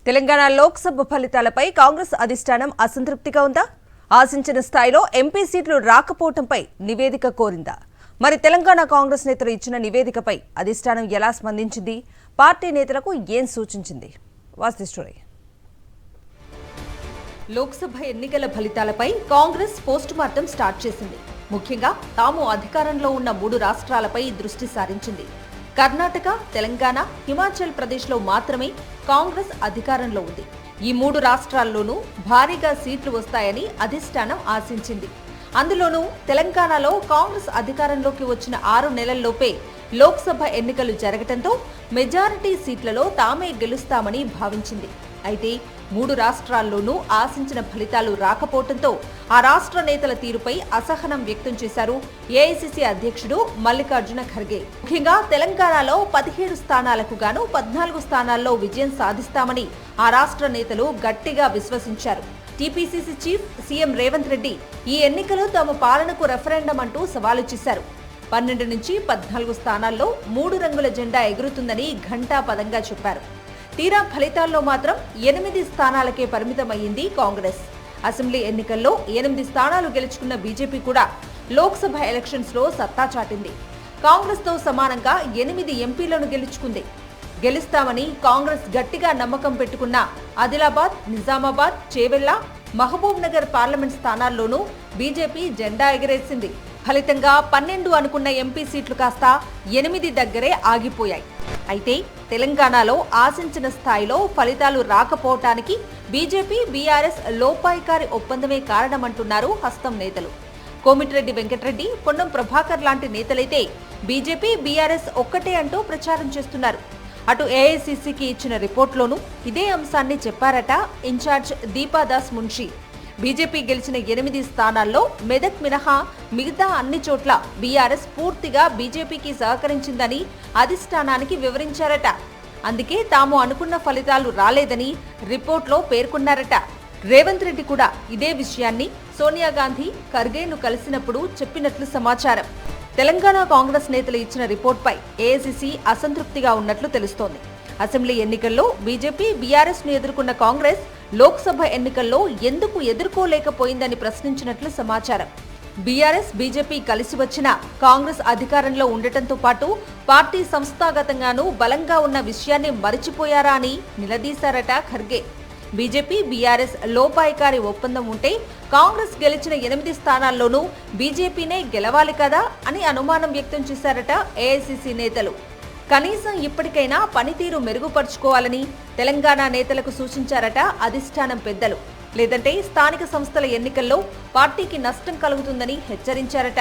తెలంగాణ లోక్సభ ఫలితాలపై కాంగ్రెస్ అధిష్టానం అసంతృప్తిగా ఉందా? ఆశించిన స్థాయిలో ఎంపీ సీట్లు రాకపోవడంపై నివేదిక కోరిందా? మరి తెలంగాణ కాంగ్రెస్ నేతలు ఇచ్చిన నివేదికపై అధిష్టానం ఎలా స్పందించింది? పార్టీ నేతలకు ఏం సూచించింది? Watch the story. లోక్సభ ఎన్నికల ఫలితాలపై కాంగ్రెస్ పోస్ట్ మార్టం స్టార్ట్ చేసింది. ముఖ్యంగా తాము అధికారంలో ఉన్న 3 రాష్ట్రాలపై దృష్టి సారించింది. కర్ణాటక, తెలంగాణ, హిమాచల్ ప్రదేశ్లో మాత్రమే కాంగ్రెస్ అధికారంలో ఉంది. ఈ 3 రాష్ట్రాల్లోనూ భారీగా సీట్లు వస్తాయని అధిష్టానం ఆశించింది. అందులోనూ తెలంగాణలో కాంగ్రెస్ అధికారంలోకి వచ్చిన 6 నెలల్లోపే లోక్సభ ఎన్నికలు జరగటంతో మెజారిటీ సీట్లలో తామే గెలుస్తామని భావించింది. అయితే 3 రాష్ట్రాల్లోనూ ఆశించిన ఫలితాలు రాకపోవడంతో ఆ రాష్ట్ర నేతల తీరుపై అసహనం వ్యక్తం చేశారు ఏఐసీసీ అధ్యక్షుడు మల్లికార్జున ఖర్గే. ముఖ్యంగా తెలంగాణలో 17 స్థానాలకు గాను 14 స్థానాల్లో విజయం సాధిస్తామని ఆ రాష్ట్ర నేతలు గట్టిగా విశ్వసించారు. TPCC chief CM Revanth Reddy ఈ ఎన్నికలు తమ పాలనకు రెఫరెండం అంటూ సవాలు చేశారు. 12 నుంచి 14 స్థానాల్లో 3 రంగుల జెండా ఎగురుతుందని ఘంటాపదంగా చెప్పారు. తీరా ఫలితాల్లో మాత్రం 8 స్థానాలకే పరిమితమయ్యింది కాంగ్రెస్. అసెంబ్లీ ఎన్నికల్లో 8 స్థానాలు గెలుచుకున్న బీజేపీ కూడా లోక్సభ ఎలక్షన్స్ లో సత్తా చాటింది. కాంగ్రెస్ తో సమానంగా 8 ఎంపీలను గెలుచుకుంది. గెలుస్తామని కాంగ్రెస్ గట్టిగా నమ్మకం పెట్టుకున్న ఆదిలాబాద్, నిజామాబాద్, చేవెళ్ల, మహబూబ్ నగర్ పార్లమెంట్ స్థానాల్లోనూ బీజేపీ జెండా ఎగరేసింది. ఫలితంగా 12 అనుకున్న ఎంపీ సీట్లు కాస్త 8 దగ్గరే ఆగిపోయాయి. అయితే తెలంగాణలో ఆశించిన స్థాయిలో ఫలితాలు రాకపోవటానికి బీజేపీ, బీఆర్ఎస్ లోపాయికారి ఒప్పందమే కారణమంటున్నారు హస్తం నేతలు. కోమిటిరెడ్డి వెంకటరెడ్డి, పొన్నం ప్రభాకర్ లాంటి నేతలైతే బీజేపీ, బీఆర్ఎస్ ఒక్కటే అంటూ ప్రచారం చేస్తున్నారు. అటు ఏఐసీసీకి ఇచ్చిన రిపోర్ట్లోనూ ఇదే అంశాన్ని చెప్పారట ఇన్ఛార్జ్ దీపాదాస్ మున్షి. బీజేపీ గెలిచిన 8 స్థానాల్లో మెదక్ మినహా మిగతా అన్ని చోట్ల బీఆర్ఎస్ పూర్తిగా బీజేపీకి సహకరించిందని అధిష్టానానికి వివరించారట. అందుకే తాము అనుకున్న ఫలితాలు రాలేదని రిపోర్ట్లో పేర్కొన్నారట. రేవంత్ రెడ్డి కూడా ఇదే విషయాన్ని సోనియా గాంధీ, ఖర్గేను కలిసినప్పుడు చెప్పినట్లు సమాచారం. తెలంగాణ కాంగ్రెస్ నేతలు ఇచ్చిన రిపోర్ట్పై ఏఐసీసీ అసంతృప్తిగా ఉన్నట్లు తెలుస్తోంది. అసెంబ్లీ ఎన్నికల్లో బీజేపీ, బీఆర్ఎస్ ను ఎదుర్కొన్న కాంగ్రెస్ లోక్సభ ఎన్నికల్లో ఎందుకు ఎదుర్కోలేకపోయిందని ప్రశ్నించినట్లు సమాచారం. బీఆర్ఎస్, బీజేపీ కలిసి వచ్చిన కాంగ్రెస్ అధికారంలో ఉండటంతో పాటు పార్టీ సంస్థాగతంగానూ బలంగా ఉన్న విషయాన్ని మరిచిపోయారా అని నిలదీశారట ఖర్గే. బీజేపీ, బీఆర్ఎస్ లోపాయికారి ఒప్పందం ఉంటే కాంగ్రెస్ గెలిచిన 8 స్థానాల్లోనూ బీజేపీనే గెలవాలి కదా అని అనుమానం వ్యక్తం చేశారట ఏఐసీసీ నేతలు. కనీసం ఇప్పటికైనా పనితీరు మెరుగుపరుచుకోవాలని తెలంగాణ నేతలకు సూచించారట అధిష్టానం పెద్దలు. లేదంటే స్థానిక సంస్థల ఎన్నికల్లో పార్టీకి నష్టం కలుగుతుందని హెచ్చరించారట.